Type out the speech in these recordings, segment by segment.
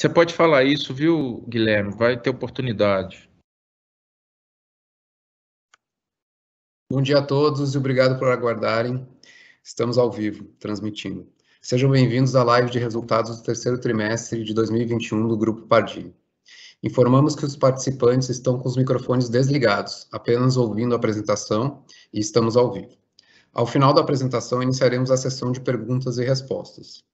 Você pode falar isso, viu, Guilherme? Vai ter oportunidade. Bom dia a todos e obrigado por aguardarem. Estamos ao vivo, transmitindo. Sejam bem-vindos à live de resultados do terceiro trimestre de 2021 do Grupo Pardini. Informamos que os participantes estão com os microfones desligados, apenas ouvindo a apresentação, e estamos ao vivo. Ao final da apresentação, iniciaremos a sessão de perguntas e respostas.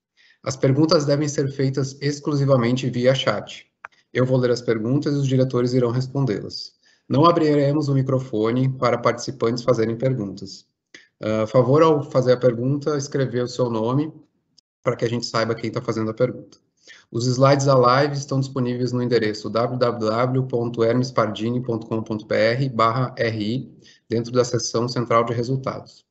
As perguntas devem ser feitas exclusivamente via chat. Eu vou ler as perguntas e os diretores irão respondê-las. Não abriremos o microfone para participantes fazerem perguntas. Favor, ao fazer a pergunta, escrever o seu nome para que a gente saiba quem está fazendo a pergunta. Os slides da live estão disponíveis no endereço www.hermespardini.com.br/ri, dentro da seção central de resultados.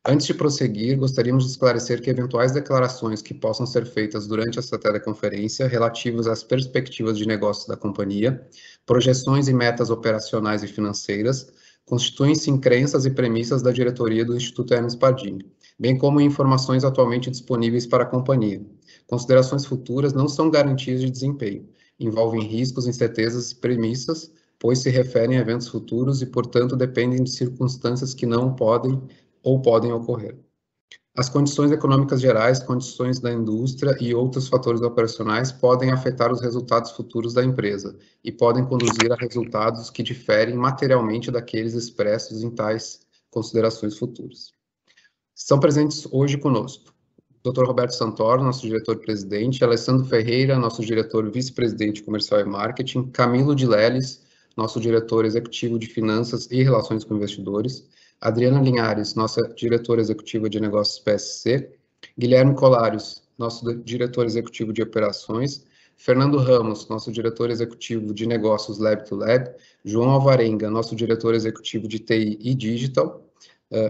Antes de prosseguir, gostaríamos de esclarecer que eventuais declarações que possam ser feitas durante esta teleconferência relativas às perspectivas de negócios da companhia, projeções e metas operacionais e financeiras, constituem-se em crenças e premissas da diretoria do Instituto Hermes Pardini, bem como em informações atualmente disponíveis para a companhia. Considerações futuras não são garantias de desempenho, envolvem riscos, incertezas e premissas, pois se referem a eventos futuros e, portanto, dependem de circunstâncias que não podem ou podem ocorrer. As condições econômicas gerais, condições da indústria e outros fatores operacionais podem afetar os resultados futuros da empresa e podem conduzir a resultados que diferem materialmente daqueles expressos em tais considerações futuras. Estão presentes hoje conosco Dr. Roberto Santoro, nosso diretor-presidente, Alessandro Ferreira, nosso diretor vice-presidente comercial e marketing, Camilo de Leles, nosso diretor executivo de finanças e relações com investidores, Adriana Linhares, nossa diretora executiva de negócios PSC, Guilherme Colarios, nosso diretor executivo de operações, Fernando Ramos, nosso diretor executivo de negócios Lab to Lab, João Alvarenga, nosso diretor executivo de TI e Digital,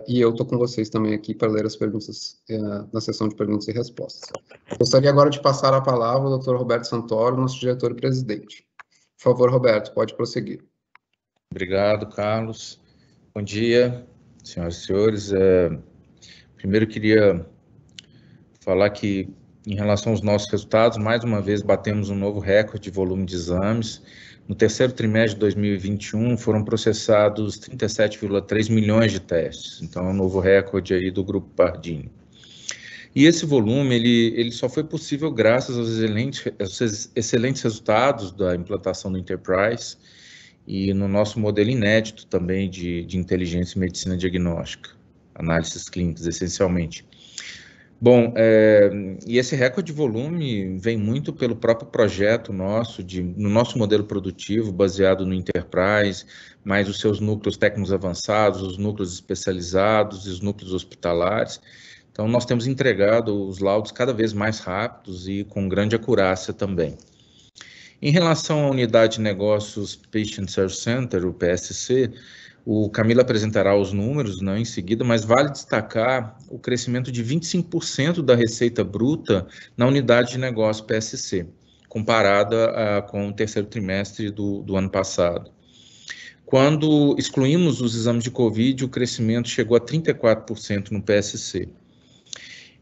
e eu estou com vocês também aqui para ler as perguntas na sessão de perguntas e respostas. Gostaria agora de passar a palavra ao Dr. Roberto Santoro, nosso diretor-presidente. Por favor, Roberto, pode prosseguir. Obrigado, Carlos. Bom dia, senhoras e senhores. Primeiro, queria falar que, em relação aos nossos resultados, mais uma vez batemos um novo recorde de volume de exames. No terceiro trimestre de 2021, foram processados 37,3 milhões de testes. Então, é um novo recorde aí do Grupo Pardini. E esse volume, ele só foi possível graças aos excelentes resultados da implantação do Enterprise e no nosso modelo inédito também de inteligência e medicina diagnóstica, análises clínicas, essencialmente. Bom, e esse recorde de volume vem muito pelo próprio projeto nosso, no nosso modelo produtivo, baseado no Enterprise, mais os seus núcleos técnicos avançados, os núcleos especializados e os núcleos hospitalares. Então, nós temos entregado os laudos cada vez mais rápidos e com grande acurácia também. Em relação à unidade de negócios Patient Service Center, o PSC, o Camilo apresentará os números em seguida, mas vale destacar o crescimento de 25% da receita bruta na unidade de negócio PSC, comparada com o terceiro trimestre do ano passado. Quando excluímos os exames de Covid, o crescimento chegou a 34% no PSC.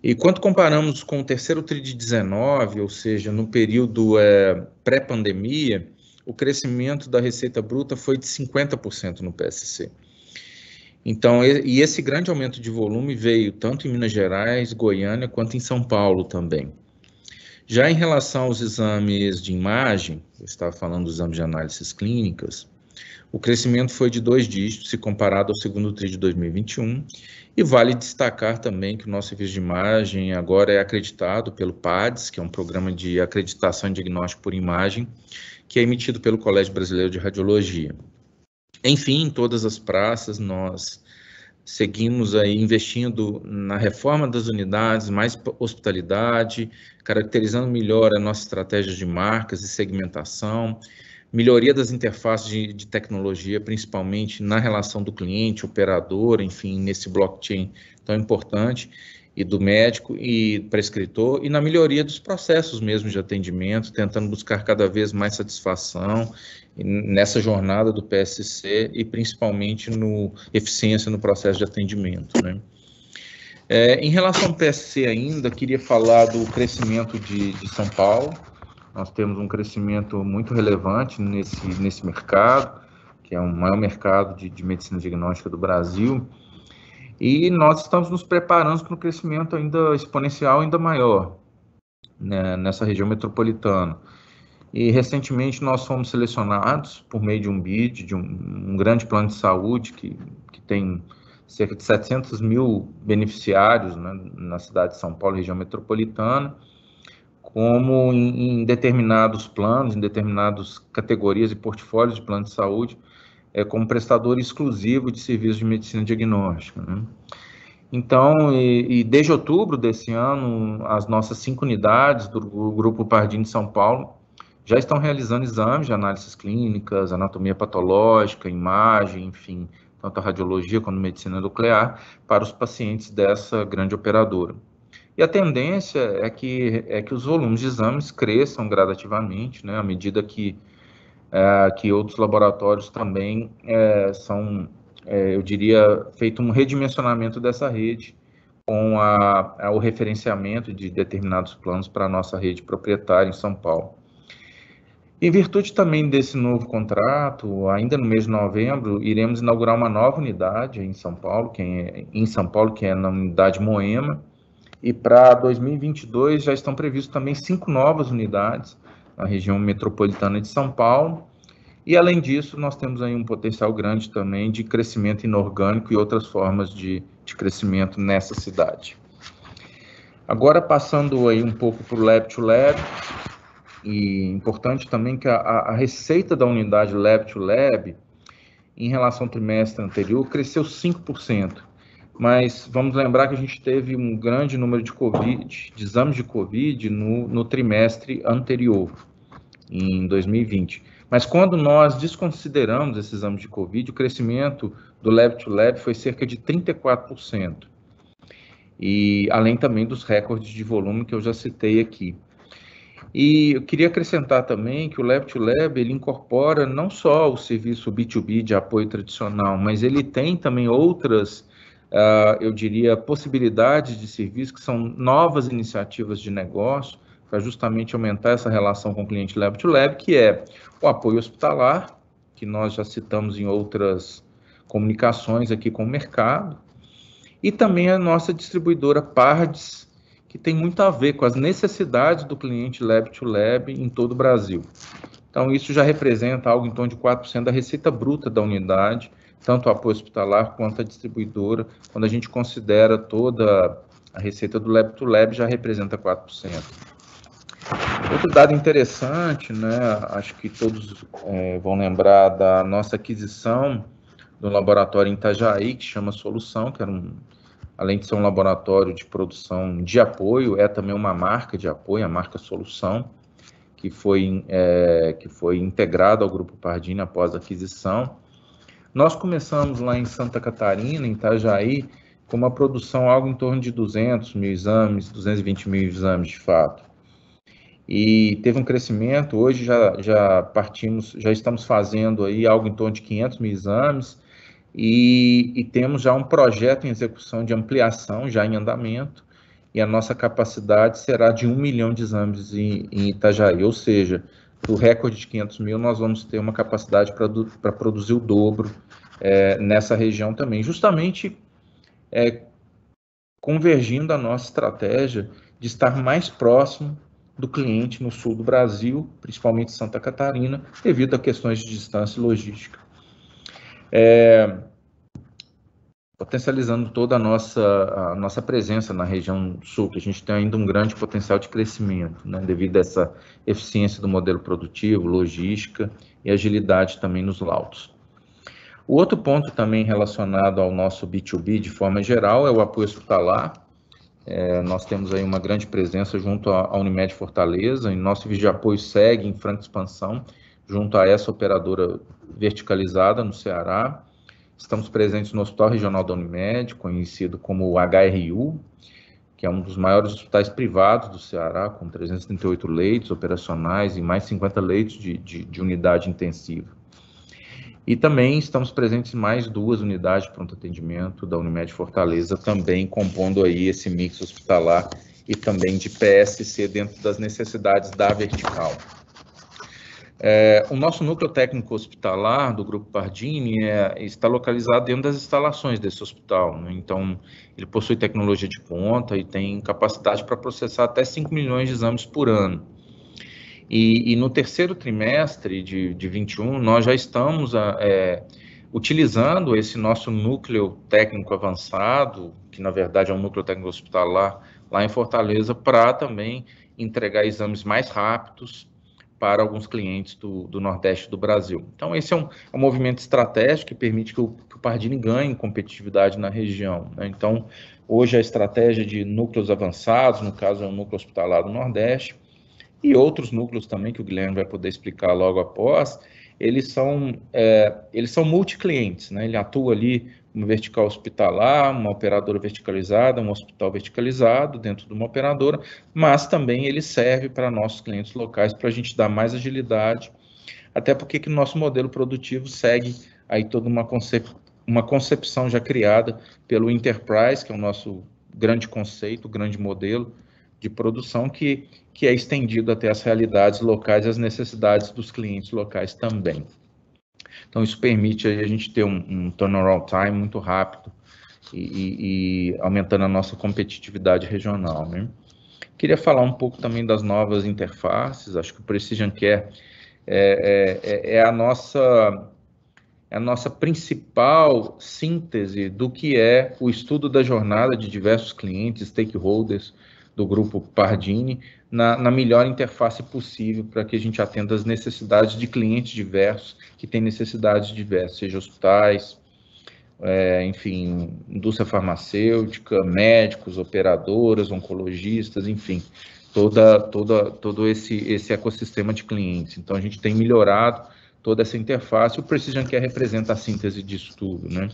E quando comparamos com o terceiro TRI de 19, ou seja, no período pré-pandemia, o crescimento da receita bruta foi de 50% no PSC. Então, e esse grande aumento de volume veio tanto em Minas Gerais, Goiânia, quanto em São Paulo também. Já em relação aos exames de imagem, eu estava falando dos exames de análises clínicas, o crescimento foi de 2 dígitos se comparado ao segundo TRI de 2021, e vale destacar também que o nosso serviço de imagem agora é acreditado pelo PADS, que é um programa de acreditação e diagnóstico por imagem, que é emitido pelo Colégio Brasileiro de Radiologia. Enfim, em todas as praças, nós seguimos aí investindo na reforma das unidades, mais hospitalidade, caracterizando melhor a nossa estratégia de marcas e segmentação, melhoria das interfaces de tecnologia, principalmente na relação do cliente, operador, enfim, nesse blockchain tão importante, e do médico e prescritor, e na melhoria dos processos mesmo de atendimento, tentando buscar cada vez mais satisfação nessa jornada do PSC e principalmente eficiência no processo de atendimento, né? Em relação ao PSC ainda, queria falar do crescimento de São Paulo, nós temos um crescimento muito relevante nesse mercado, que é o maior mercado de medicina diagnóstica do Brasil, e nós estamos nos preparando para um crescimento ainda exponencial, ainda maior, né, nessa região metropolitana. E recentemente nós fomos selecionados por meio de um BID, de um grande plano de saúde que tem cerca de 700 mil beneficiários, né, na cidade de São Paulo, região metropolitana, como em determinados planos, em determinadas categorias e portfólios de plano de saúde, como prestador exclusivo de serviços de medicina diagnóstica, né? Então, desde outubro desse ano, as nossas 5 unidades do Grupo Pardini de São Paulo já estão realizando exames de análises clínicas, anatomia patológica, imagem, enfim, tanto a radiologia quanto a medicina nuclear, para os pacientes dessa grande operadora. E a tendência é que os volumes de exames cresçam gradativamente, né, à medida que outros laboratórios também eu diria, feito um redimensionamento dessa rede com o referenciamento de determinados planos para a nossa rede proprietária em São Paulo. Em virtude também desse novo contrato, ainda no mês de novembro, iremos inaugurar uma nova unidade em São Paulo, que é na unidade Moema, e para 2022 já estão previstos também 5 novas unidades na região metropolitana de São Paulo. E, além disso, nós temos aí um potencial grande também de crescimento inorgânico e outras formas de crescimento nessa cidade. Agora, passando aí um pouco para o Lab to Lab, e importante também que a receita da unidade Lab to Lab, em relação ao trimestre anterior, cresceu 5%. Mas vamos lembrar que a gente teve um grande número de exames de Covid no trimestre anterior, em 2020. Mas quando nós desconsideramos esses exames de Covid, o crescimento do Lab to Lab foi cerca de 34%. E além também dos recordes de volume que eu já citei aqui. E eu queria acrescentar também que o Lab to Lab, ele incorpora não só o serviço B2B de apoio tradicional, mas ele tem também outras, eu diria, possibilidades de serviço, que são novas iniciativas de negócio, para justamente aumentar essa relação com o cliente Lab to Lab, que é o apoio hospitalar, que nós já citamos em outras comunicações aqui com o mercado, e também a nossa distribuidora Pardes, que tem muito a ver com as necessidades do cliente Lab to Lab em todo o Brasil. Então, isso já representa algo em torno de 4% da receita bruta da unidade, tanto o apoio hospitalar quanto a distribuidora. Quando a gente considera toda a receita do Lab to Lab, já representa 4%. Outro dado interessante, né, acho que todos vão lembrar da nossa aquisição do laboratório em Itajaí, que chama Solução, que era além de ser um laboratório de produção de apoio, é também uma marca de apoio, a marca Solução, que foi integrada ao Grupo Pardini após a aquisição. Nós começamos lá em Santa Catarina, em Itajaí, com uma produção algo em torno de 200 mil exames, 220 mil exames de fato. E teve um crescimento, hoje já estamos fazendo aí algo em torno de 500 mil exames, e temos já um projeto em execução de ampliação, já em andamento, e a nossa capacidade será de 1 milhão de exames em Itajaí, ou seja, do recorde de 500 mil, nós vamos ter uma capacidade para produzir o dobro nessa região também, justamente convergindo a nossa estratégia de estar mais próximo do cliente no sul do Brasil, principalmente Santa Catarina, devido a questões de distância e logística. Potencializando toda a nossa presença na região sul, que a gente tem ainda um grande potencial de crescimento, né, devido a essa eficiência do modelo produtivo, logística e agilidade também nos laudos. O outro ponto também relacionado ao nosso B2B de forma geral é o apoio hospitalar. Nós temos aí uma grande presença junto à Unimed Fortaleza, e nosso serviço de apoio segue em franca expansão, junto a essa operadora verticalizada no Ceará. Estamos presentes no Hospital Regional da Unimed, conhecido como o HRU, que é um dos maiores hospitais privados do Ceará, com 338 leitos operacionais e mais 50 leitos de unidade intensiva. E também estamos presentes em mais 2 unidades de pronto atendimento da Unimed Fortaleza, também compondo aí esse mix hospitalar e também de PSC dentro das necessidades da vertical. O nosso núcleo técnico hospitalar do Grupo Pardini está localizado dentro das instalações desse hospital, né? Então, ele possui tecnologia de ponta e tem capacidade para processar até 5 milhões de exames por ano. E no terceiro trimestre de 21, nós já estamos utilizando esse nosso núcleo técnico avançado, que na verdade é um núcleo técnico hospitalar, lá em Fortaleza, para também entregar exames mais rápidos para alguns clientes do Nordeste do Brasil. Então, esse é um movimento estratégico que permite que o Pardini ganhe competitividade na região, né? Então, hoje a estratégia de núcleos avançados, no caso é o núcleo hospitalar do Nordeste, e outros núcleos também, que o Guilherme vai poder explicar logo após, eles são multiclientes, né? Ele atua ali uma vertical hospitalar, uma operadora verticalizada, um hospital verticalizado dentro de uma operadora, mas também ele serve para nossos clientes locais para a gente dar mais agilidade, até porque que o nosso modelo produtivo segue aí toda uma concepção já criada pelo Enterprise, que é o nosso grande conceito, grande modelo de produção que é estendido até as realidades locais e as necessidades dos clientes locais também. Então, isso permite a gente ter um turnaround time muito rápido e aumentando a nossa competitividade regional, né? Queria falar um pouco também das novas interfaces. Acho que o Precision Care é a nossa principal síntese do que é o estudo da jornada de diversos clientes, stakeholders do Grupo Pardini, na melhor interface possível para que a gente atenda as necessidades de clientes diversos, que têm necessidades diversas, seja hospitais, enfim, indústria farmacêutica, médicos, operadoras, oncologistas, enfim, todo esse ecossistema de clientes. Então, a gente tem melhorado toda essa interface. O Precision Care representa a síntese disso tudo, né?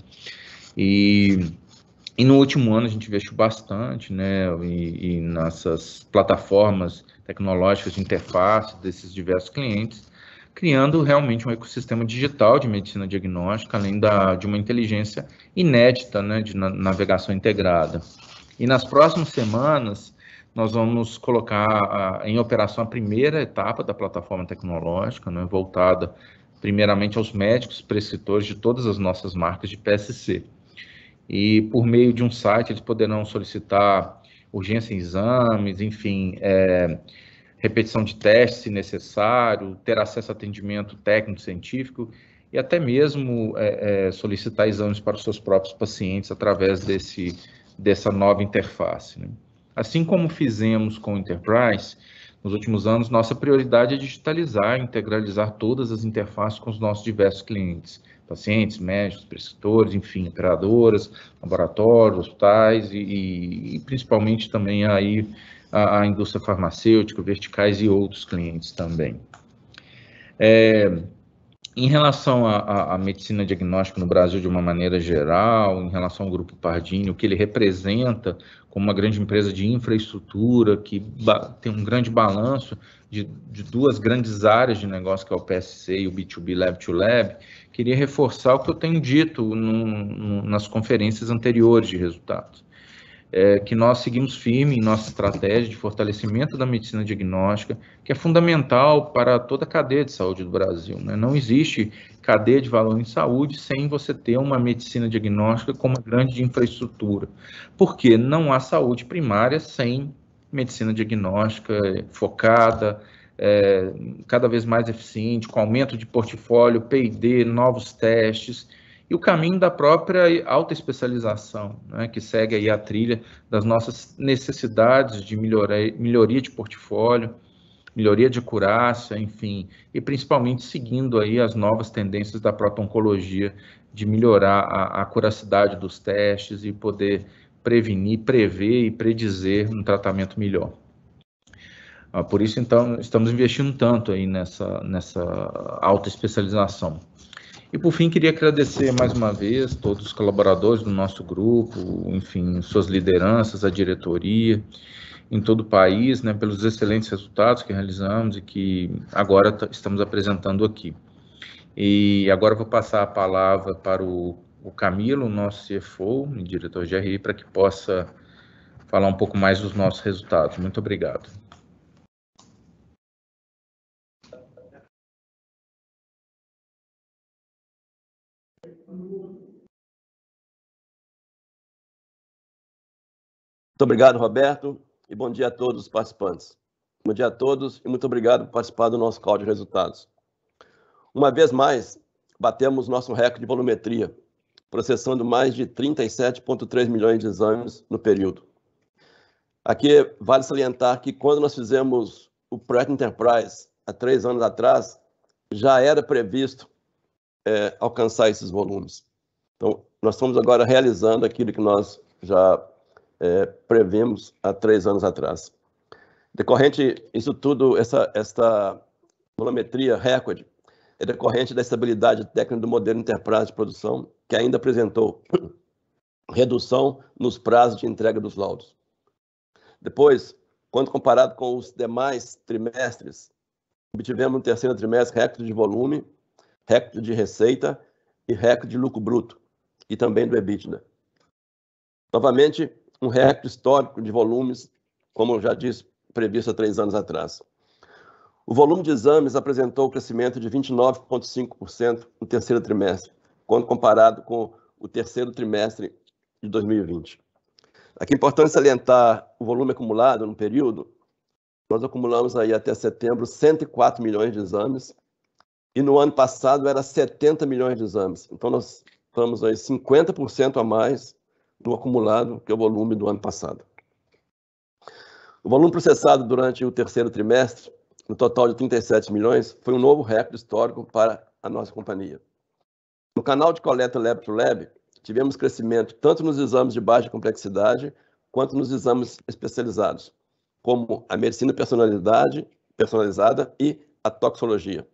E no último ano a gente investiu bastante, né, e nessas plataformas tecnológicas de interface desses diversos clientes, criando realmente um ecossistema digital de medicina diagnóstica, além de uma inteligência inédita, né, de navegação integrada. E nas próximas semanas, nós vamos colocar em operação a primeira etapa da plataforma tecnológica, né, voltada primeiramente aos médicos prescritores de todas as nossas marcas de PSC. E por meio de um site eles poderão solicitar urgência em exames, enfim, repetição de testes se necessário, ter acesso a atendimento técnico-científico e até mesmo solicitar exames para os seus próprios pacientes através dessa nova interface, né? Assim como fizemos com o Enterprise, nos últimos anos, nossa prioridade é digitalizar e integralizar todas as interfaces com os nossos diversos clientes, pacientes, médicos, prescritores, enfim, operadoras, laboratórios, hospitais e principalmente também aí a indústria farmacêutica, verticais e outros clientes também. Em relação à medicina diagnóstica no Brasil de uma maneira geral, em relação ao Grupo Pardini, o que ele representa como uma grande empresa de infraestrutura, que tem um grande balanço de duas grandes áreas de negócio, que é o PSC e o B2B Lab to Lab, queria reforçar o que eu tenho dito nas conferências anteriores de resultados. Que nós seguimos firme em nossa estratégia de fortalecimento da medicina diagnóstica, que é fundamental para toda a cadeia de saúde do Brasil, né? Não existe cadeia de valor em saúde sem você ter uma medicina diagnóstica com uma grande infraestrutura, porque não há saúde primária sem medicina diagnóstica focada, cada vez mais eficiente, com aumento de portfólio, P&D, novos testes, e o caminho da própria alta especialização, né, que segue aí a trilha das nossas necessidades de melhoria de portfólio, melhoria de acurácia, enfim, e principalmente seguindo aí as novas tendências da própria oncologia de melhorar a acuracidade dos testes e poder prevenir, prever e predizer um tratamento melhor. Por isso, então, estamos investindo tanto aí nessa alta especialização. E, por fim, queria agradecer mais uma vez todos os colaboradores do nosso grupo, enfim, suas lideranças, a diretoria, em todo o país, né, pelos excelentes resultados que realizamos e que agora estamos apresentando aqui. E agora eu vou passar a palavra para o Camilo, nosso CFO e diretor de RI, para que possa falar um pouco mais dos nossos resultados. Muito obrigado. Muito obrigado, Roberto, e bom dia a todos os participantes. Bom dia a todos e muito obrigado por participar do nosso call de resultados. Uma vez mais, batemos nosso recorde de volumetria, processando mais de 37,3 milhões de exames no período. Aqui vale salientar que quando nós fizemos o projeto Enterprise, há 3 anos atrás, já era previsto alcançar esses volumes. Então, nós estamos agora realizando aquilo que nós já previmos há 3 anos atrás. Decorrente, isso tudo, esta volumetria recorde, é decorrente da estabilidade técnica do modelo Enterprise de produção, que ainda apresentou redução nos prazos de entrega dos laudos. Depois, quando comparado com os demais trimestres, obtivemos no terceiro trimestre recorde de volume, recorde de receita e recorde de lucro bruto, e também do EBITDA. Novamente, um recorde histórico de volumes, como eu já disse, previsto há 3 anos atrás. O volume de exames apresentou um crescimento de 29,5% no terceiro trimestre, quando comparado com o terceiro trimestre de 2020. Aqui é importante salientar o volume acumulado no período. Nós acumulamos aí até setembro 104 milhões de exames, e no ano passado era 70 milhões de exames. Então, nós estamos aí 50% a mais no acumulado que o volume do ano passado. O volume processado durante o terceiro trimestre, no total de 37 milhões, foi um novo recorde histórico para a nossa companhia. No canal de coleta Lab to Lab, tivemos crescimento tanto nos exames de baixa complexidade, quanto nos exames especializados, como a medicina personalizada e a toxicologia.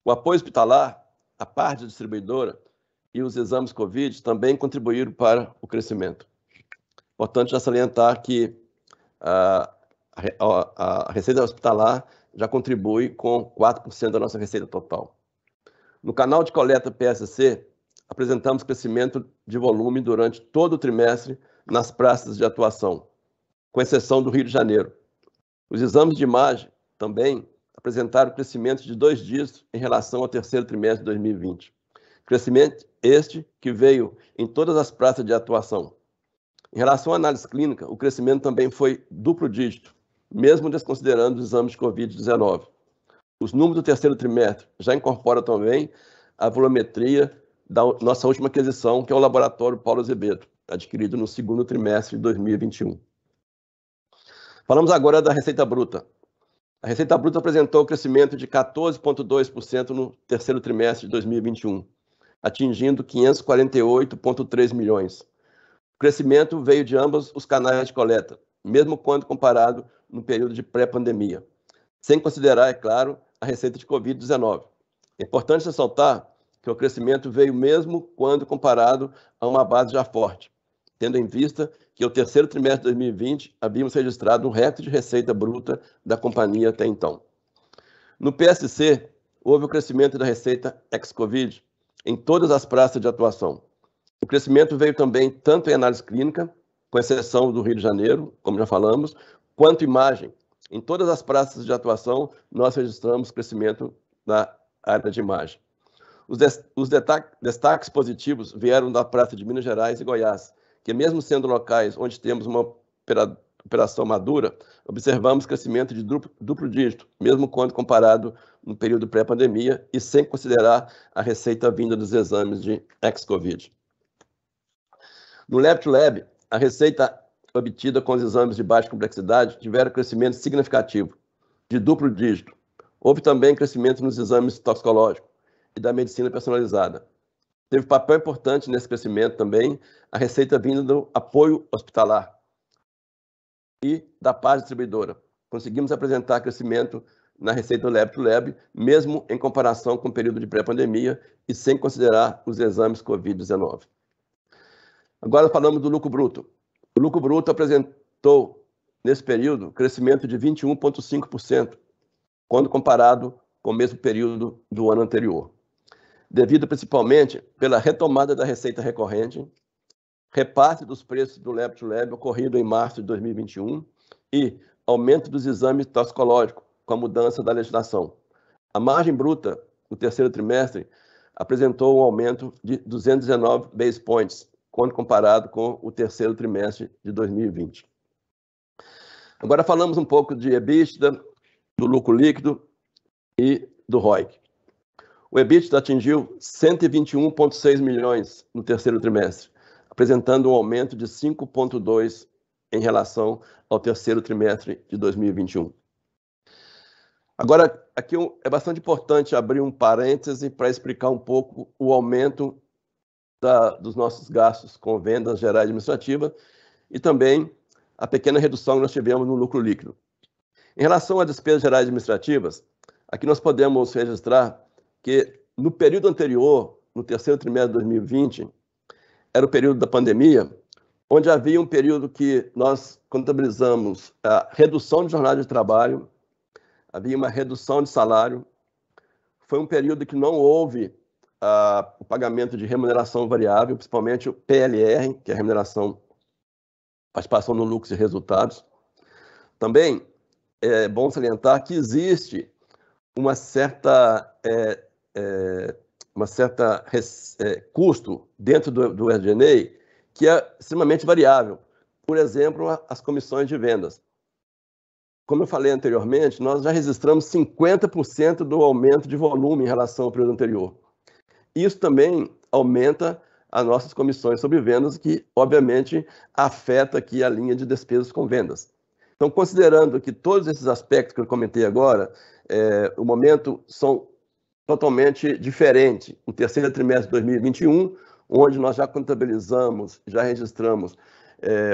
O apoio hospitalar, a parte distribuidora e os exames COVID também contribuíram para o crescimento. Importante já salientar que a receita hospitalar já contribui com 4% da nossa receita total. No canal de coleta PSC, apresentamos crescimento de volume durante todo o trimestre nas praças de atuação, com exceção do Rio de Janeiro. Os exames de imagem também apresentaram crescimento de 2 dígitos em relação ao terceiro trimestre de 2020. Crescimento este que veio em todas as praças de atuação. Em relação à análise clínica, o crescimento também foi duplo dígito, mesmo desconsiderando os exames de Covid-19. Os números do terceiro trimestre já incorporam também a volumetria da nossa última aquisição, que é o laboratório Paulo Azevedo, adquirido no segundo trimestre de 2021. Falamos agora da receita bruta. A receita bruta apresentou um crescimento de 14,2% no terceiro trimestre de 2021, atingindo 548,3 milhões. O crescimento veio de ambos os canais de coleta, mesmo quando comparado no período de pré-pandemia, sem considerar, é claro, a receita de Covid-19. É importante ressaltar que o crescimento veio mesmo quando comparado a uma base já forte, tendo em vista que o terceiro trimestre de 2020 havíamos registrado um recorde de receita bruta da companhia até então. No PSC, houve o crescimento da receita ex-Covid em todas as praças de atuação. O crescimento veio também tanto em análise clínica, com exceção do Rio de Janeiro, como já falamos, quanto imagem. Em todas as praças de atuação, nós registramos crescimento na área de imagem. Os destaques positivos vieram da praça de Minas Gerais e Goiás, que mesmo sendo locais onde temos uma operação madura, observamos crescimento de duplo dígito, mesmo quando comparado no período pré-pandemia e sem considerar a receita vinda dos exames de ex-Covid. No Lab to Lab, a receita obtida com os exames de baixa complexidade tiveram crescimento significativo, de duplo dígito. Houve também crescimento nos exames toxicológicos e da medicina personalizada. Teve papel importante nesse crescimento também a receita vinda do apoio hospitalar e da parte distribuidora. Conseguimos apresentar crescimento na receita Lab to Lab, mesmo em comparação com o período de pré-pandemia e sem considerar os exames Covid-19. Agora falamos do lucro bruto. O lucro bruto apresentou, nesse período, crescimento de 21,5%, quando comparado com o mesmo período do ano anterior, devido principalmente pela retomada da receita recorrente, repasse dos preços do Lab-to-Lab ocorrido em março de 2021 e aumento dos exames toxicológicos com a mudança da legislação. A margem bruta no terceiro trimestre apresentou um aumento de 219 basis points, quando comparado com o terceiro trimestre de 2020. Agora falamos um pouco de EBITDA, do lucro líquido e do ROIC. O EBITDA atingiu 121,6 milhões no terceiro trimestre, apresentando um aumento de 5,2% em relação ao terceiro trimestre de 2021. Agora, aqui é bastante importante abrir um parêntese para explicar um pouco o aumento dos nossos gastos com vendas gerais administrativas e também a pequena redução que nós tivemos no lucro líquido. Em relação às despesas gerais administrativas, aqui nós podemos registrar que no período anterior, no terceiro trimestre de 2020, era o período da pandemia, onde havia um período que nós contabilizamos a redução de jornada de trabalho, havia uma redução de salário, foi um período que não houve o pagamento de remuneração variável, principalmente o PLR, que é a remuneração, participação no lucro e resultados. Também é bom salientar que existe uma certa custo dentro do SG&A que é extremamente variável. Por exemplo, as comissões de vendas. Como eu falei anteriormente, nós já registramos 50% do aumento de volume em relação ao período anterior. Isso também aumenta as nossas comissões sobre vendas, que, obviamente, afeta aqui a linha de despesas com vendas. Então, considerando que todos esses aspectos que eu comentei agora, o momento são totalmente diferentes. O terceiro trimestre de 2021, onde nós já contabilizamos, já registramos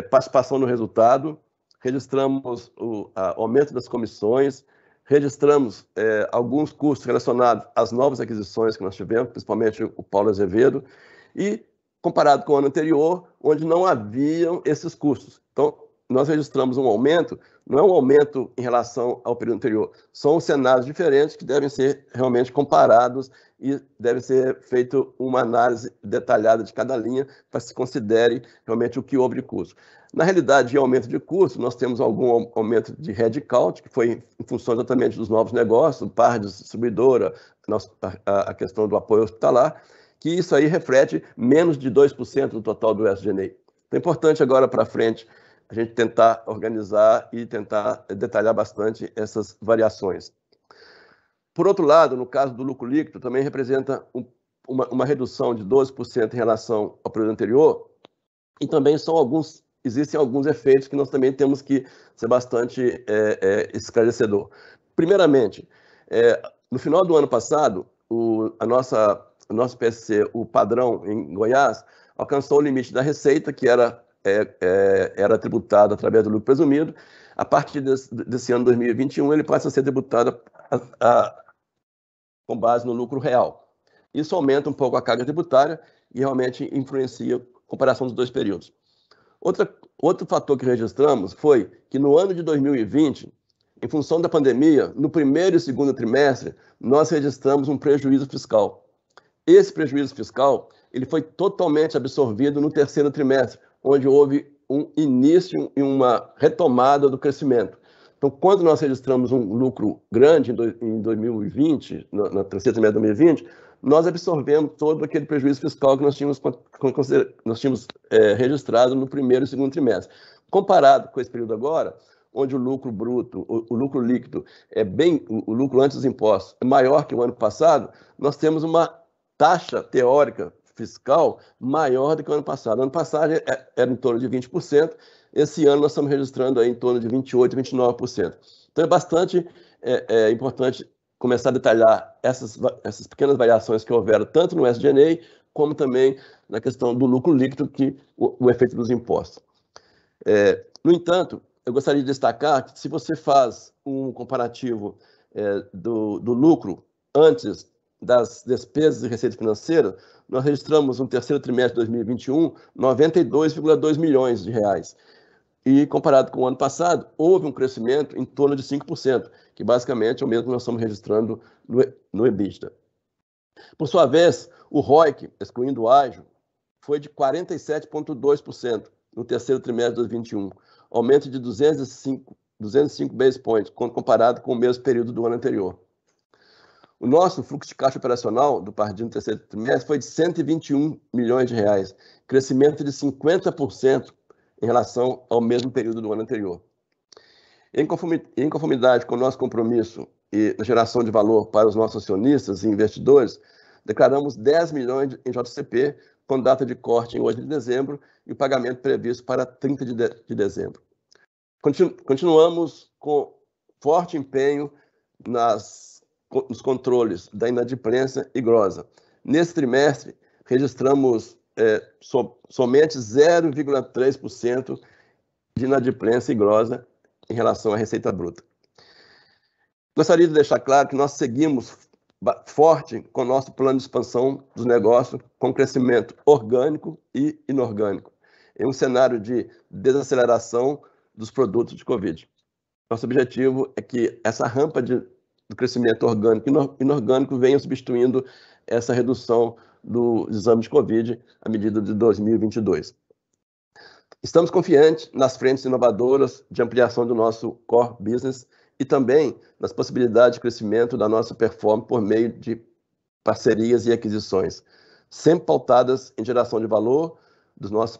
participação no resultado, registramos o aumento das comissões, registramos alguns custos relacionados às novas aquisições que nós tivemos, principalmente o Paulo Azevedo, e comparado com o ano anterior, onde não haviam esses custos. Então, nós registramos um aumento, não é um aumento em relação ao período anterior, são cenários diferentes que devem ser realmente comparados e deve ser feita uma análise detalhada de cada linha para que se considere realmente o que houve de custo. Na realidade, de aumento de custo, nós temos algum aumento de headcount, que foi em função exatamente dos novos negócios, o par de distribuidora, a questão do apoio hospitalar, que isso aí reflete menos de 2% do total do SG&A. Então, é importante agora para frente a gente tentar organizar e tentar detalhar bastante essas variações. Por outro lado, no caso do lucro líquido, também representa uma redução de 12% em relação ao período anterior, e também existem alguns efeitos que nós também temos que ser bastante esclarecedor. Primeiramente, no final do ano passado, o nosso PSC, o padrão em Goiás, alcançou o limite da receita, que era tributado através do lucro presumido. A partir desse ano 2021, ele passa a ser tributado com base no lucro real. Isso aumenta um pouco a carga tributária e realmente influencia a comparação dos dois períodos. Outro fator que registramos foi que no ano de 2020, em função da pandemia, no primeiro e segundo trimestre, nós registramos um prejuízo fiscal. Esse prejuízo fiscal ele foi totalmente absorvido no terceiro trimestre, onde houve um início e uma retomada do crescimento. Então, quando nós registramos um lucro grande em 2020, no terceiro trimestre de 2020, nós absorvemos todo aquele prejuízo fiscal que nós tínhamos registrado no primeiro e segundo trimestre. Comparado com esse período agora, onde o lucro bruto, o lucro líquido o lucro antes dos impostos é maior que o ano passado, nós temos uma taxa teórica fiscal maior do que o ano passado. O ano passado era em torno de 20%, esse ano nós estamos registrando aí em torno de 28%, 29%. Então é bastante importante começar a detalhar essas pequenas variações que houveram, tanto no SG&A, como também na questão do lucro líquido, que o efeito dos impostos. No entanto, eu gostaria de destacar que se você faz um comparativo do lucro antes das despesas e receitas financeiras, nós registramos no terceiro trimestre de 2021 92,2 milhões de reais. E comparado com o ano passado, houve um crescimento em torno de 5%, que basicamente é o mesmo que nós estamos registrando no EBITDA. Por sua vez, o ROIC, excluindo o ágio, foi de 47,2% no terceiro trimestre de 2021, aumento de 205 basis points, quando comparado com o mesmo período do ano anterior. O nosso fluxo de caixa operacional do Pardini no terceiro trimestre foi de 121 milhões de reais, crescimento de 50% em relação ao mesmo período do ano anterior. Em conformidade com o nosso compromisso e na geração de valor para os nossos acionistas e investidores, declaramos 10 milhões em JCP, com data de corte em 8 de dezembro e o pagamento previsto para 30 de dezembro. Continuamos com forte empenho nos controles da inadimplência e grossa. Nesse trimestre, registramos somente 0,3% de inadimplência e grossa em relação à receita bruta. Gostaria de deixar claro que nós seguimos forte com o nosso plano de expansão dos negócios, com crescimento orgânico e inorgânico, em um cenário de desaceleração dos produtos de Covid. Nosso objetivo é que essa rampa do crescimento orgânico e inorgânico venha substituindo essa redução do exame de Covid à medida de 2022. Estamos confiantes nas frentes inovadoras de ampliação do nosso core business e também nas possibilidades de crescimento da nossa performance por meio de parcerias e aquisições, sempre pautadas em geração de valor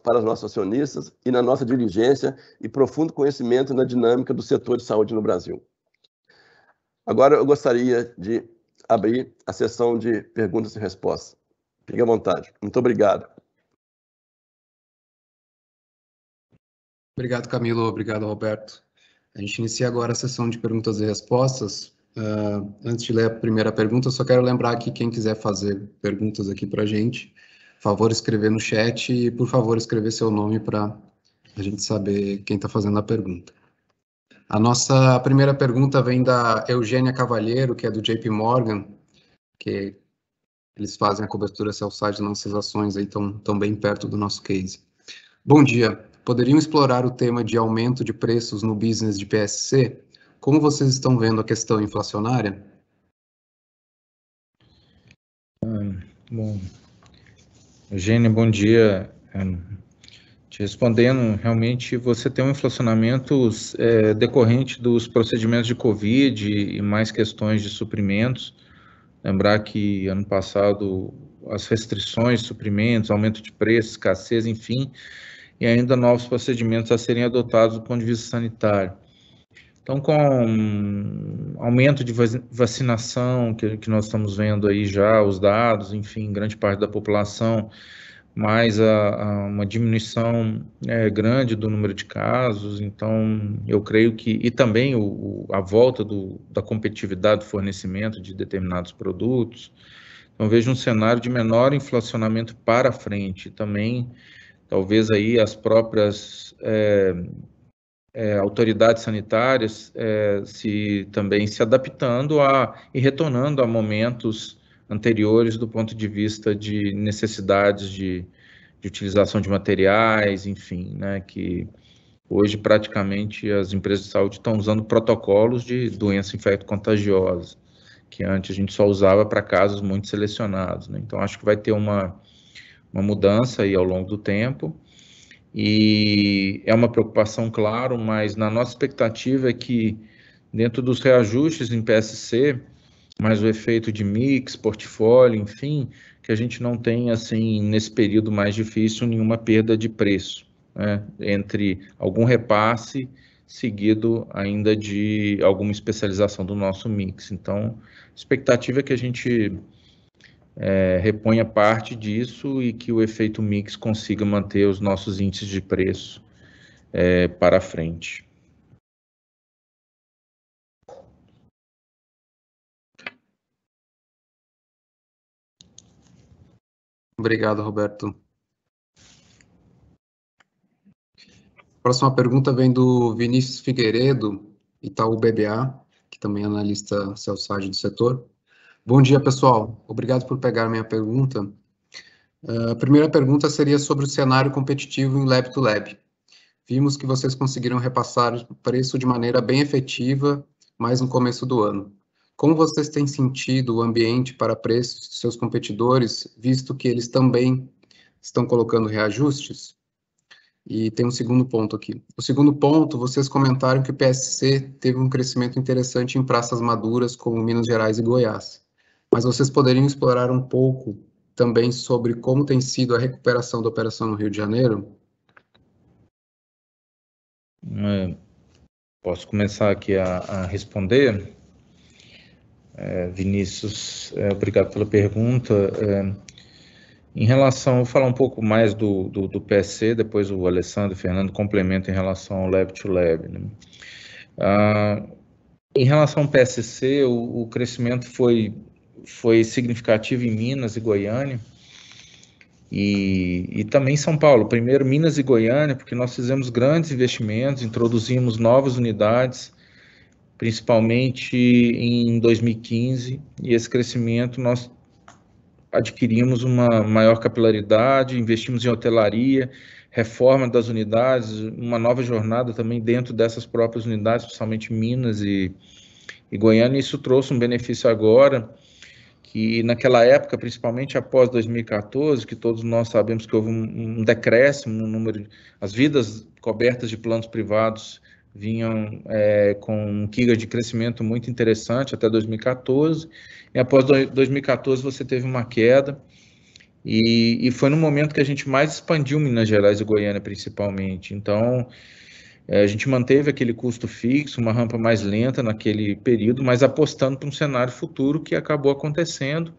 para os nossos acionistas e na nossa diligência e profundo conhecimento na dinâmica do setor de saúde no Brasil. Agora eu gostaria de abrir a sessão de perguntas e respostas. Fique à vontade. Muito obrigado. Obrigado, Camilo. Obrigado, Roberto. A gente inicia agora a sessão de perguntas e respostas. Antes de ler a primeira pergunta, eu só quero lembrar que quem quiser fazer perguntas aqui para a gente, favor escrever no chat e, por favor, escrever seu nome para a gente saber quem está fazendo a pergunta. A nossa primeira pergunta vem da Eugênia Cavalheiro, que é do JP Morgan, que eles fazem a cobertura sell-side nas nossas ações, aí estão bem perto do nosso case. Bom dia. Poderiam explorar o tema de aumento de preços no business de PSC? Como vocês estão vendo a questão inflacionária? Bom, Eugênia, bom dia. Te respondendo, realmente você tem um inflacionamento decorrente dos procedimentos de Covid e mais questões de suprimentos. Lembrar que ano passado as restrições, suprimentos, aumento de preço, escassez, enfim, e ainda novos procedimentos a serem adotados do ponto de vista sanitário. Então, com aumento de vacinação, que nós estamos vendo aí já, os dados, enfim, grande parte da população, mais uma diminuição grande do número de casos, então eu creio que, e também a volta da competitividade do fornecimento de determinados produtos, então vejo um cenário de menor inflacionamento para frente, também talvez aí as próprias autoridades sanitárias também se adaptando e retornando a momentos anteriores do ponto de vista de necessidades de utilização de materiais, enfim, né, que hoje praticamente as empresas de saúde estão usando protocolos de doença infecto-contagiosa, que antes a gente só usava para casos muito selecionados, né? Então acho que vai ter uma mudança aí ao longo do tempo, e é uma preocupação, claro, mas na nossa expectativa é que dentro dos reajustes em PSC, mais o efeito de mix, portfólio, enfim, que a gente não tenha, assim, nesse período mais difícil, nenhuma perda de preço, né, entre algum repasse seguido ainda de alguma especialização do nosso mix. Então, a expectativa é que a gente reponha parte disso e que o efeito mix consiga manter os nossos índices de preço para frente. Obrigado, Roberto. A próxima pergunta vem do Vinícius Figueiredo, Itaú BBA, que também é analista sell-side do setor. Bom dia, pessoal. Obrigado por pegar minha pergunta. A primeira pergunta seria sobre o cenário competitivo em Lab to Lab. Vimos que vocês conseguiram repassar o preço de maneira bem efetiva, mais no começo do ano. Como vocês têm sentido o ambiente para preços de seus competidores, visto que eles também estão colocando reajustes? E tem um segundo ponto aqui. O segundo ponto, vocês comentaram que o PSC teve um crescimento interessante em praças maduras, como Minas Gerais e Goiás. Mas vocês poderiam explorar um pouco também sobre como tem sido a recuperação da operação no Rio de Janeiro? Posso começar aqui a responder. Vinícius, obrigado pela pergunta. Em relação, vou falar um pouco mais do PSC, depois o Alessandro e o Fernando complementam em relação ao Lab to Lab, né? Em relação ao PSC, o crescimento foi significativo em Minas e Goiânia, e também em São Paulo. Primeiro Minas e Goiânia, porque nós fizemos grandes investimentos, introduzimos novas unidades, principalmente em 2015, e esse crescimento nós adquirimos uma maior capilaridade, investimos em hotelaria, reforma das unidades, uma nova jornada também dentro dessas próprias unidades, principalmente Minas e Goiânia. Isso trouxe um benefício agora, que naquela época, principalmente após 2014, que todos nós sabemos que houve um decréscimo no número, as vidas cobertas de planos privados vinham com um giga de crescimento muito interessante até 2014, e após 2014 você teve uma queda, e foi no momento que a gente mais expandiu Minas Gerais e Goiânia principalmente. Então, a gente manteve aquele custo fixo, uma rampa mais lenta naquele período, mas apostando para um cenário futuro que acabou acontecendo.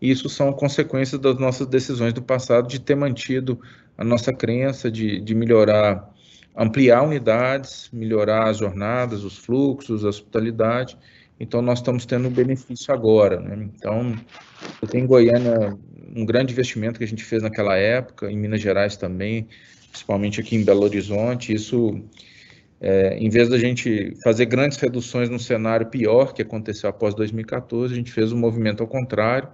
Isso são consequências das nossas decisões do passado de ter mantido a nossa crença de melhorar, ampliar unidades, melhorar as jornadas, os fluxos, a hospitalidade. Então, nós estamos tendo benefício agora, né? Então, eu tenho em Goiânia um grande investimento que a gente fez naquela época, em Minas Gerais também, principalmente aqui em Belo Horizonte. Isso, em vez da gente fazer grandes reduções no cenário pior que aconteceu após 2014, a gente fez um movimento ao contrário,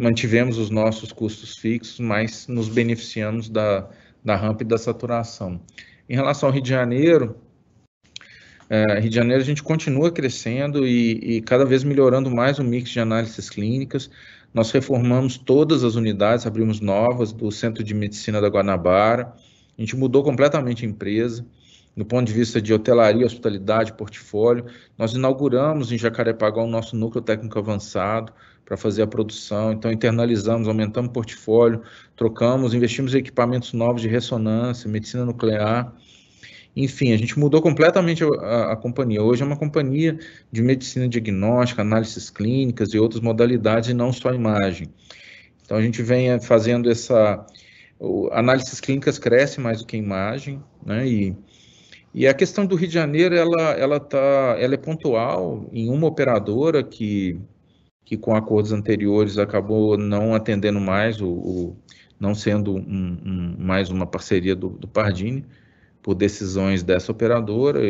mantivemos os nossos custos fixos, mas nos beneficiamos da rampa e da saturação. Em relação ao Rio de Janeiro, a gente continua crescendo e cada vez melhorando mais o mix de análises clínicas. Nós reformamos todas as unidades, abrimos novas do Centro de Medicina da Guanabara. A gente mudou completamente a empresa, do ponto de vista de hotelaria, hospitalidade, portfólio. Nós inauguramos em Jacarepaguá o nosso núcleo técnico avançado para fazer a produção. Então, internalizamos, aumentamos o portfólio, trocamos, investimos em equipamentos novos de ressonância, medicina nuclear. Enfim, a gente mudou completamente a companhia. Hoje é uma companhia de medicina diagnóstica, análises clínicas e outras modalidades, e não só imagem. Então, a gente vem fazendo análises clínicas cresce mais do que imagem, né? E a questão do Rio de Janeiro, ela é pontual em uma operadora que com acordos anteriores acabou não atendendo mais, não sendo mais uma parceria do Pardini, por decisões dessa operadora,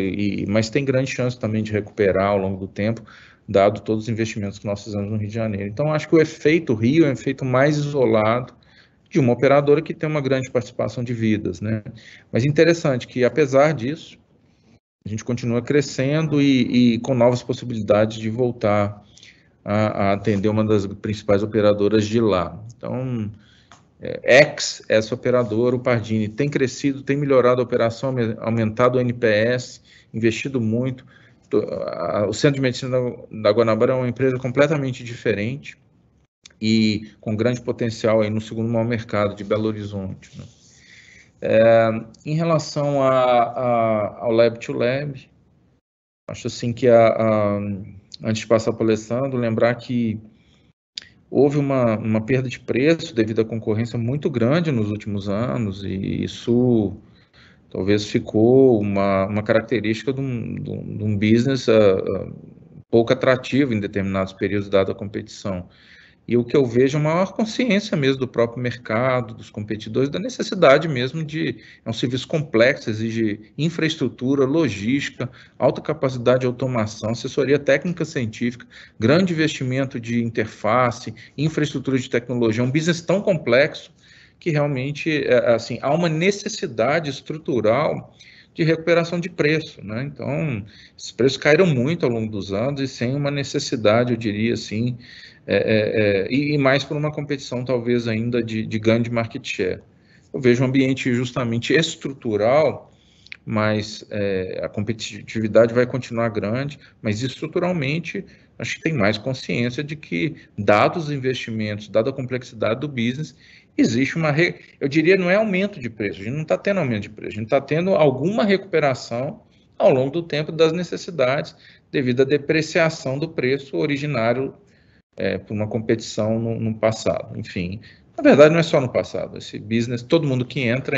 mas tem grande chance também de recuperar ao longo do tempo, dado todos os investimentos que nós fizemos no Rio de Janeiro. Então, acho que o efeito Rio é um efeito mais isolado de uma operadora que tem uma grande participação de vidas, né? Mas interessante que, apesar disso, a gente continua crescendo e com novas possibilidades de voltar a atender uma das principais operadoras de lá. Então, essa operadora, o Pardini, tem crescido, tem melhorado a operação, aumentado o NPS, investido muito. O Centro de Medicina da Guanabara é uma empresa completamente diferente e com grande potencial aí no segundo maior mercado de Belo Horizonte, né? Em relação ao Lab to Lab, acho assim que antes de passar para o Alessandro, lembrar que houve uma perda de preço devido à concorrência muito grande nos últimos anos, e isso talvez ficou uma característica de um business pouco atrativo em determinados períodos, dada a competição. E o que eu vejo é uma maior consciência mesmo do próprio mercado, dos competidores, da necessidade mesmo é um serviço complexo, exige infraestrutura, logística, alta capacidade de automação, assessoria técnica científica, grande investimento de interface, infraestrutura de tecnologia, um business tão complexo que realmente, assim, há uma necessidade estrutural de recuperação de preço, né? Então, esses preços caíram muito ao longo dos anos e sem uma necessidade, eu diria assim, e mais por uma competição talvez ainda de ganho de market share. Eu vejo um ambiente justamente estrutural, mas a competitividade vai continuar grande, mas estruturalmente acho que tem mais consciência de que, dados os investimentos, dada a complexidade do business, existe eu diria, não é aumento de preço, a gente não está tendo aumento de preço, a gente está tendo alguma recuperação ao longo do tempo das necessidades devido à depreciação do preço originário por uma competição no passado. Enfim, na verdade não é só no passado, esse business, todo mundo que entra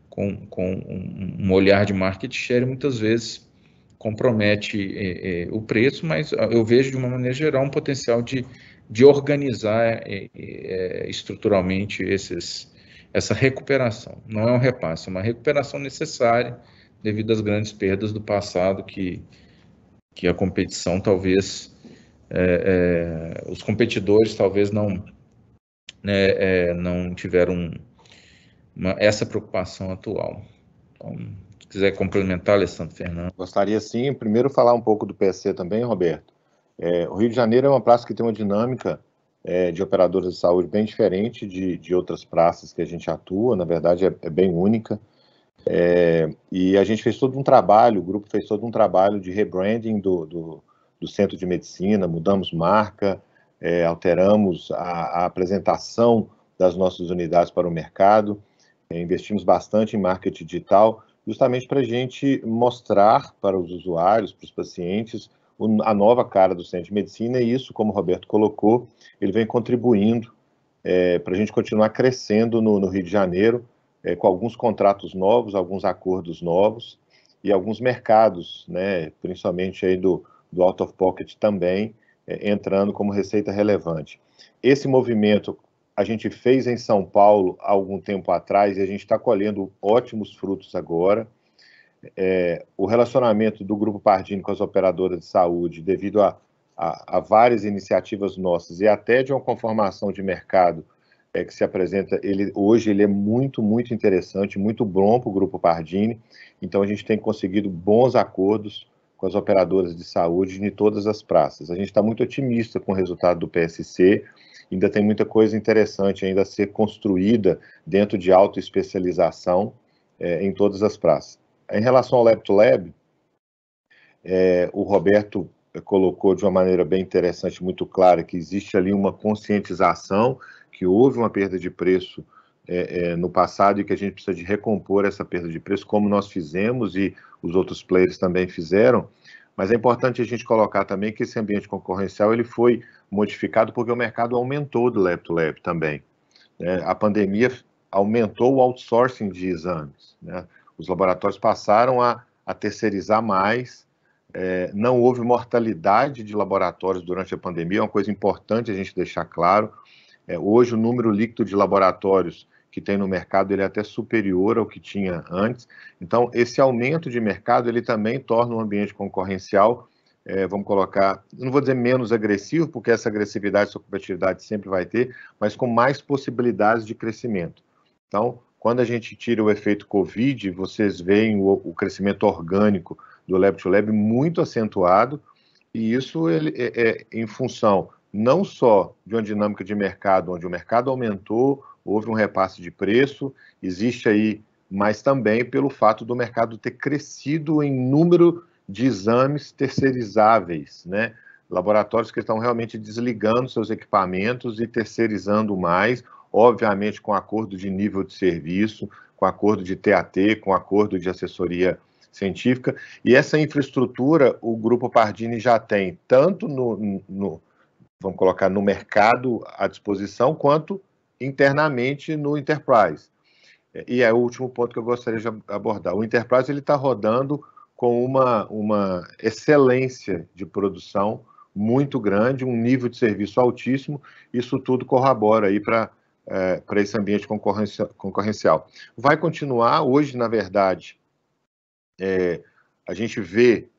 com um olhar de market share, muitas vezes compromete o preço, mas eu vejo de uma maneira geral um potencial de organizar estruturalmente essa recuperação. Não é um repasse, é uma recuperação necessária devido às grandes perdas do passado que a competição talvez, os competidores talvez não tiveram essa preocupação atual. Então, se quiser complementar, Alessandro, Fernando. Gostaria sim, primeiro falar um pouco do PSC também, Roberto. O Rio de Janeiro é uma praça que tem uma dinâmica de operadoras de saúde bem diferente de outras praças que a gente atua, na verdade é bem única. E a gente fez todo um trabalho, o grupo fez todo um trabalho de rebranding do centro de medicina, mudamos marca, alteramos a apresentação das nossas unidades para o mercado, investimos bastante em marketing digital, justamente para a gente mostrar para os usuários, para os pacientes, a nova cara do centro de medicina, e isso, como o Roberto colocou, ele vem contribuindo para a gente continuar crescendo no Rio de Janeiro, com alguns contratos novos, alguns acordos novos, e alguns mercados, né, principalmente aí do out of pocket também, entrando como receita relevante. Esse movimento a gente fez em São Paulo há algum tempo atrás e a gente está colhendo ótimos frutos agora. O relacionamento do Grupo Pardini com as operadoras de saúde, devido a várias iniciativas nossas e até de uma conformação de mercado que se apresenta, hoje ele é muito, muito interessante, muito bom para o Grupo Pardini. Então a gente tem conseguido bons acordos com as operadoras de saúde em todas as praças. A gente está muito otimista com o resultado do PSC, ainda tem muita coisa interessante ainda a ser construída dentro de autoespecialização em todas as praças. Em relação ao Lab to Lab, o Roberto colocou de uma maneira bem interessante, muito clara, que existe ali uma conscientização, que houve uma perda de preço no passado e que a gente precisa de recompor essa perda de preço, como nós fizemos e os outros players também fizeram. Mas é importante a gente colocar também que esse ambiente concorrencial ele foi modificado porque o mercado aumentou do Lab to Lab também. A pandemia aumentou o outsourcing de exames, né? Os laboratórios passaram a terceirizar mais, não houve mortalidade de laboratórios durante a pandemia, é uma coisa importante a gente deixar claro. Hoje o número líquido de laboratórios que tem no mercado ele é até superior ao que tinha antes. Então, esse aumento de mercado ele também torna o ambiente concorrencial, vamos colocar, não vou dizer menos agressivo, porque essa agressividade, essa competitividade sempre vai ter, mas com mais possibilidades de crescimento. Então, quando a gente tira o efeito Covid, vocês veem o crescimento orgânico do Lab to Lab muito acentuado, e isso é em função não só de uma dinâmica de mercado, onde o mercado aumentou, houve um repasse de preço, existe aí, mas também pelo fato do mercado ter crescido em número de exames terceirizáveis, né? Laboratórios que estão realmente desligando seus equipamentos e terceirizando mais, obviamente com acordo de nível de serviço, com acordo de TAT, com acordo de assessoria científica, e essa infraestrutura o Grupo Pardini já tem, tanto vamos colocar, no mercado à disposição, quanto internamente no Enterprise. E é o último ponto que eu gostaria de abordar. O Enterprise está rodando com uma excelência de produção muito grande, um nível de serviço altíssimo, isso tudo corrobora aí para esse ambiente concorrencial. Vai continuar, hoje, na verdade, a gente vê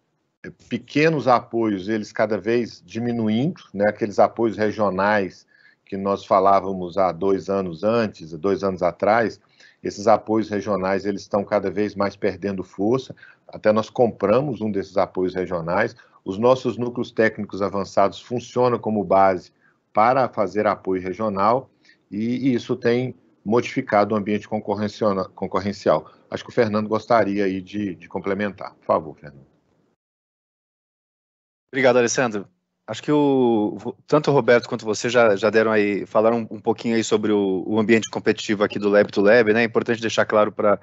pequenos apoios, eles cada vez diminuindo, né? Aqueles apoios regionais que nós falávamos há 2 anos antes, 2 anos atrás, esses apoios regionais eles estão cada vez mais perdendo força, até nós compramos um desses apoios regionais, os nossos núcleos técnicos avançados funcionam como base para fazer apoio regional, e isso tem modificado o ambiente concorrencial. Acho que o Fernando gostaria aí de complementar. Por favor, Fernando. Obrigado, Alessandro. Acho que tanto o Roberto quanto você já deram aí, falaram um pouquinho aí sobre o ambiente competitivo aqui do Lab to Lab, né? É importante deixar claro para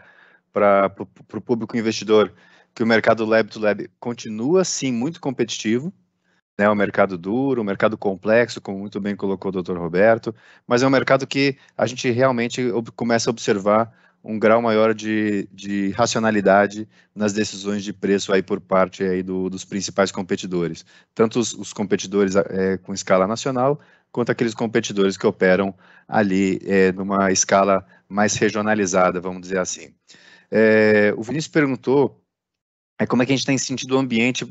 o público investidor que o mercado Lab to Lab continua, sim, muito competitivo, né? Um mercado duro, um mercado complexo, como muito bem colocou o Dr. Roberto, mas é um mercado que a gente realmente começa a observar um grau maior de racionalidade nas decisões de preço aí por parte aí dos principais competidores, tanto os competidores com escala nacional, quanto aqueles competidores que operam ali numa escala mais regionalizada, vamos dizer assim. O Vinícius perguntou como é que a gente tem sentido o ambiente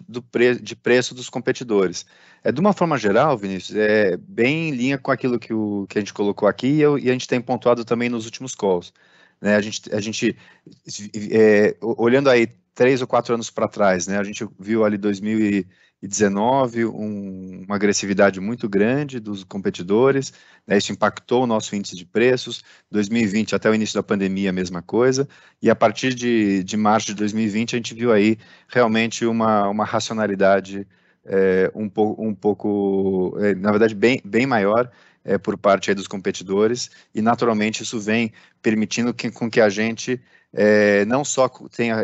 de preço dos competidores. De uma forma geral, Vinícius, é bem em linha com aquilo que a gente colocou aqui e a gente tem pontuado também nos últimos calls. Né, a gente olhando aí 3 ou 4 anos para trás, né, a gente viu ali 2019 uma agressividade muito grande dos competidores, né, isso impactou o nosso índice de preços, 2020 até o início da pandemia a mesma coisa, e a partir de março de 2020 a gente viu aí realmente uma racionalidade um pouco na verdade bem maior, por parte aí dos competidores, e naturalmente isso vem permitindo com que a gente não só tenha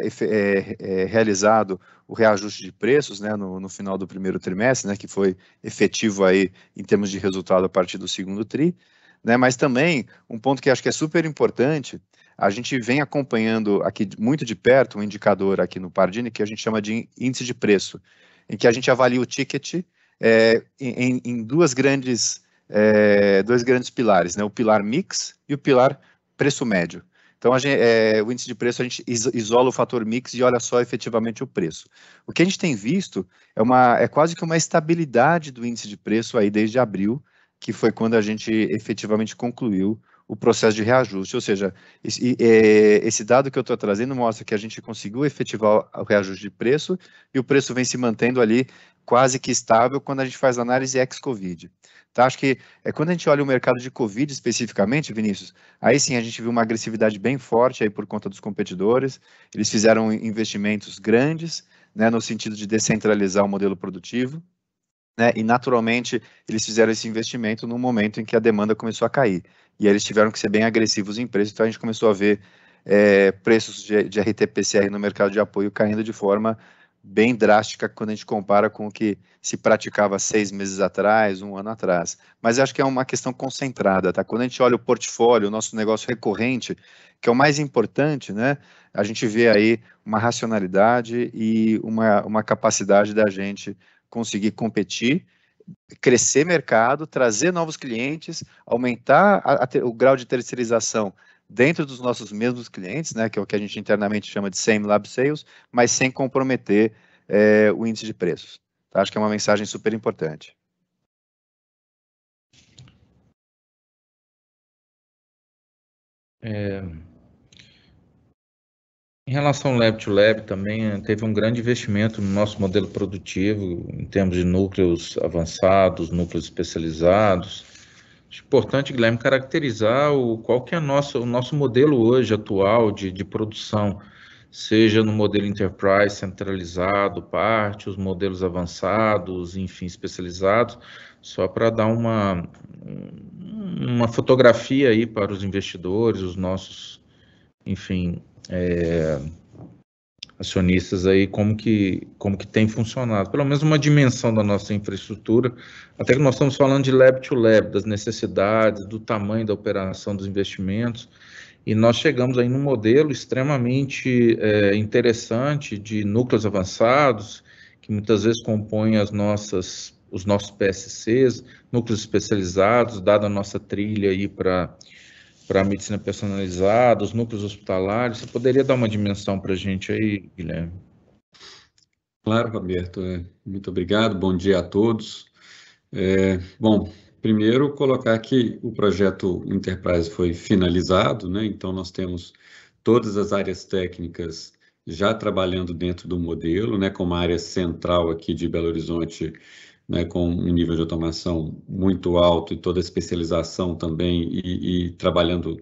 realizado o reajuste de preços, né, no final do primeiro trimestre, né, que foi efetivo aí em termos de resultado a partir do segundo tri, né, mas também um ponto que acho que é super importante, a gente vem acompanhando aqui muito de perto um indicador aqui no Pardini que a gente chama de índice de preço, em que a gente avalia o ticket em dois grandes pilares, né? O pilar mix e o pilar preço médio. Então, o índice de preço, a gente isola o fator mix e olha só efetivamente o preço. O que a gente tem visto é quase que uma estabilidade do índice de preço aí desde abril, que foi quando a gente efetivamente concluiu o processo de reajuste, ou seja, esse dado que eu estou trazendo mostra que a gente conseguiu efetivar o reajuste de preço e o preço vem se mantendo ali quase que estável quando a gente faz análise ex-Covid. Tá? Acho que quando a gente olha o mercado de Covid especificamente, Vinícius, aí sim a gente viu uma agressividade bem forte aí por conta dos competidores, eles fizeram investimentos grandes, né, no sentido de descentralizar o modelo produtivo, né, e naturalmente eles fizeram esse investimento no momento em que a demanda começou a cair, e aí eles tiveram que ser bem agressivos em preço, então a gente começou a ver preços de RT-PCR no mercado de apoio caindo de forma bem drástica quando a gente compara com o que se praticava 6 meses atrás, 1 ano atrás. Mas eu acho que é uma questão concentrada, tá? Quando a gente olha o portfólio, o nosso negócio recorrente, que é o mais importante, né? A gente vê aí uma racionalidade e uma capacidade da gente conseguir competir, crescer mercado, trazer novos clientes, aumentar o grau de terceirização dentro dos nossos mesmos clientes, né, que é o que a gente internamente chama de Same Lab Sales, mas sem comprometer o índice de preços. Tá? Acho que é uma mensagem super importante. Em relação ao Lab to Lab, também teve um grande investimento no nosso modelo produtivo, em termos de núcleos avançados, núcleos especializados. Acho importante, Guilherme, caracterizar qual que é o nosso modelo hoje atual de produção, seja no modelo Enterprise centralizado, parte, os modelos avançados, enfim, especializados, só para dar uma fotografia aí para os investidores, os nossos, enfim, acionistas aí, como que tem funcionado, pelo menos uma dimensão da nossa infraestrutura, até que nós estamos falando de lab to lab, das necessidades, do tamanho da operação dos investimentos, e nós chegamos aí num modelo extremamente interessante de núcleos avançados, que muitas vezes compõem os nossos PSCs, núcleos especializados, dada a nossa trilha aí para a medicina personalizada, os núcleos hospitalares. Você poderia dar uma dimensão para a gente aí, Guilherme? Claro, Roberto. Muito obrigado. Bom dia a todos. Bom, primeiro colocar que o projeto Enterprise foi finalizado, né? Então nós temos todas as áreas técnicas já trabalhando dentro do modelo, né? Como a área central aqui de Belo Horizonte né, com um nível de automação muito alto e toda a especialização também, e trabalhando,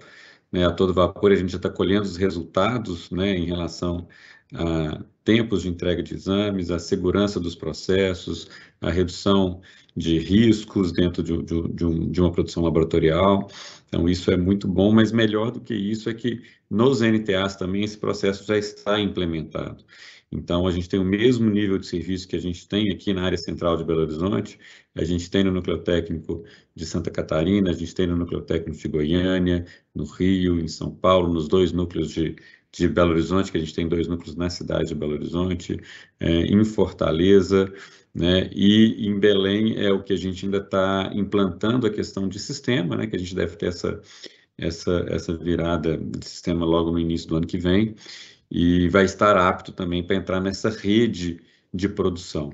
né, a todo vapor. A gente já está colhendo os resultados, né, em relação a tempos de entrega de exames, a segurança dos processos, a redução de riscos dentro de uma produção laboratorial. Então, isso é muito bom, mas melhor do que isso é que nos NTAs também esse processo já está implementado. Então, a gente tem o mesmo nível de serviço que a gente tem aqui na área central de Belo Horizonte, a gente tem no Núcleo Técnico de Santa Catarina, a gente tem no Núcleo Técnico de Goiânia, no Rio, em São Paulo, nos 2 núcleos de Belo Horizonte, que a gente tem 2 núcleos na cidade de Belo Horizonte, em Fortaleza, né, e em Belém é o que a gente ainda está implantando a questão de sistema, né, que a gente deve ter essa virada de sistema logo no início do ano que vem, e vai estar apto também para entrar nessa rede de produção.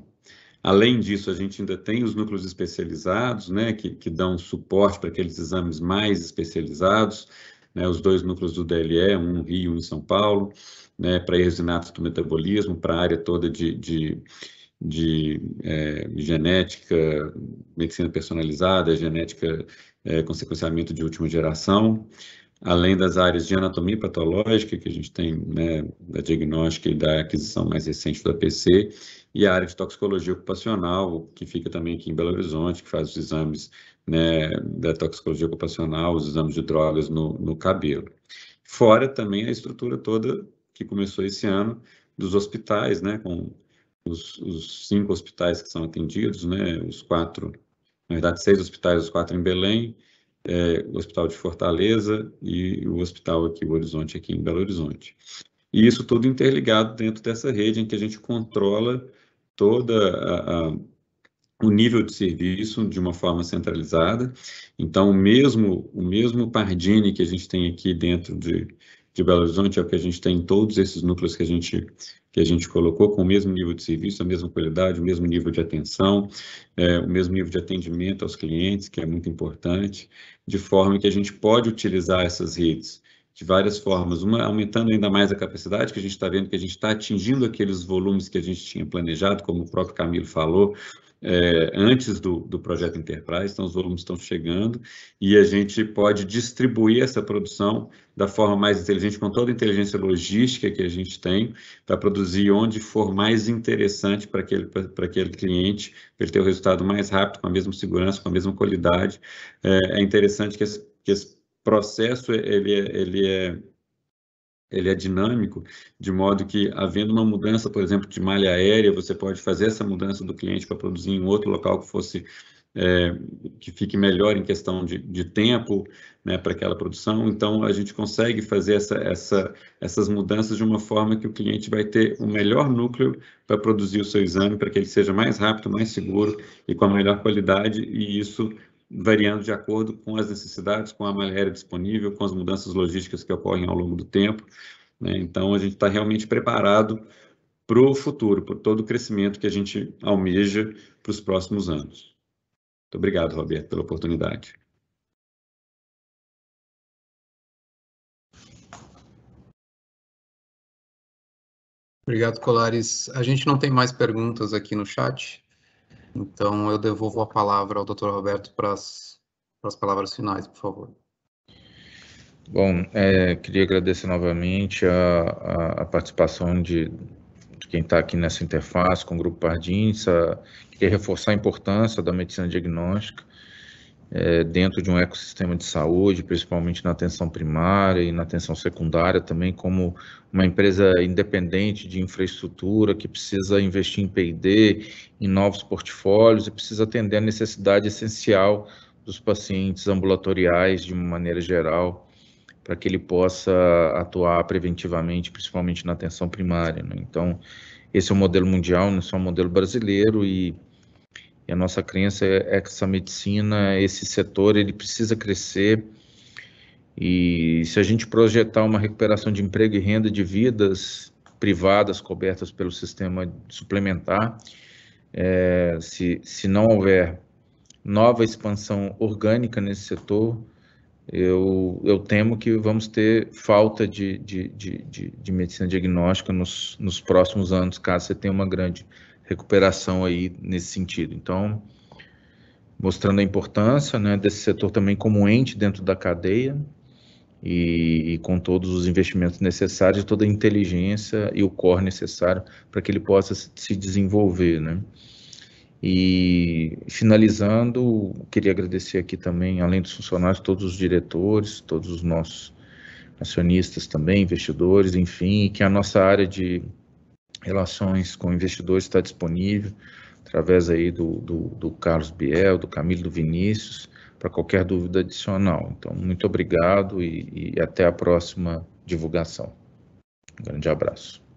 Além disso, a gente ainda tem os núcleos especializados, né, que dão suporte para aqueles exames mais especializados, né, os 2 núcleos do DLE, um no Rio e um em São Paulo, né, para exinatos do metabolismo, para a área toda de genética, medicina personalizada, genética com sequenciamento de última geração, além das áreas de anatomia patológica, que a gente tem, né, da diagnóstica e da aquisição mais recente do APC, e a área de toxicologia ocupacional, que fica também aqui em Belo Horizonte, que faz os exames, né, da toxicologia ocupacional, os exames de drogas no cabelo. Fora também a estrutura toda que começou esse ano dos hospitais, né, com os 5 hospitais que são atendidos, né, os 4, na verdade 6 hospitais, os 4 em Belém, o Hospital de Fortaleza e o Hospital aqui, o Horizonte, aqui em Belo Horizonte. E isso tudo interligado dentro dessa rede em que a gente controla toda o nível de serviço de uma forma centralizada. Então, o mesmo Pardini que a gente tem aqui dentro de Belo Horizonte é o que a gente tem em todos esses núcleos que a gente colocou, com o mesmo nível de serviço, a mesma qualidade, o mesmo nível de atenção, o mesmo nível de atendimento aos clientes, que é muito importante, de forma que a gente pode utilizar essas redes de várias formas, uma aumentando ainda mais a capacidade, que a gente está vendo que a gente está atingindo aqueles volumes que a gente tinha planejado, como o próprio Camilo falou, antes do projeto Enterprise, então os volumes estão chegando e a gente pode distribuir essa produção da forma mais inteligente, com toda a inteligência logística que a gente tem, para produzir onde for mais interessante para aquele cliente, para ele ter o resultado mais rápido, com a mesma segurança, com a mesma qualidade. É interessante que esse processo ele é dinâmico, de modo que, havendo uma mudança, por exemplo, de malha aérea, você pode fazer essa mudança do cliente para produzir em outro local que fosse que fique melhor em questão de tempo, né, para aquela produção. Então, a gente consegue fazer essas mudanças de uma forma que o cliente vai ter o melhor núcleo para produzir o seu exame, para que ele seja mais rápido, mais seguro e com a melhor qualidade, e isso variando de acordo com as necessidades, com a malha aérea disponível, com as mudanças logísticas que ocorrem ao longo do tempo, né? Então, a gente está realmente preparado para o futuro, por todo o crescimento que a gente almeja para os próximos anos. Muito obrigado, Roberto, pela oportunidade. Obrigado, Colares. A gente não tem mais perguntas aqui no chat, então eu devolvo a palavra ao Dr. Roberto para as palavras finais, por favor. Bom, queria agradecer novamente a participação de quem está aqui nessa interface com o Grupo Pardini. Queria reforçar a importância da medicina diagnóstica dentro de um ecossistema de saúde, principalmente na atenção primária e na atenção secundária também, como uma empresa independente de infraestrutura que precisa investir em P&D, em novos portfólios e precisa atender a necessidade essencial dos pacientes ambulatoriais de uma maneira geral, para que ele possa atuar preventivamente, principalmente na atenção primária, né? Então, esse é um modelo mundial, não é só um modelo brasileiro, e a nossa crença é que essa medicina, esse setor, ele precisa crescer, e se a gente projetar uma recuperação de emprego e renda de vidas privadas cobertas pelo sistema suplementar, se não houver nova expansão orgânica nesse setor, eu temo que vamos ter falta de medicina diagnóstica nos próximos anos, caso você tenha uma grande recuperação aí nesse sentido. Então, mostrando a importância, né, desse setor também como ente dentro da cadeia e com todos os investimentos necessários, toda a inteligência e o core necessário para que ele possa se desenvolver, né. E finalizando, queria agradecer aqui também, além dos funcionários, todos os diretores, todos os nossos acionistas também, investidores, enfim, que a nossa área de relações com investidores está disponível, através aí do Carlos Biel, do Camilo, do Vinícius, para qualquer dúvida adicional. Então, muito obrigado e até a próxima divulgação. Um grande abraço.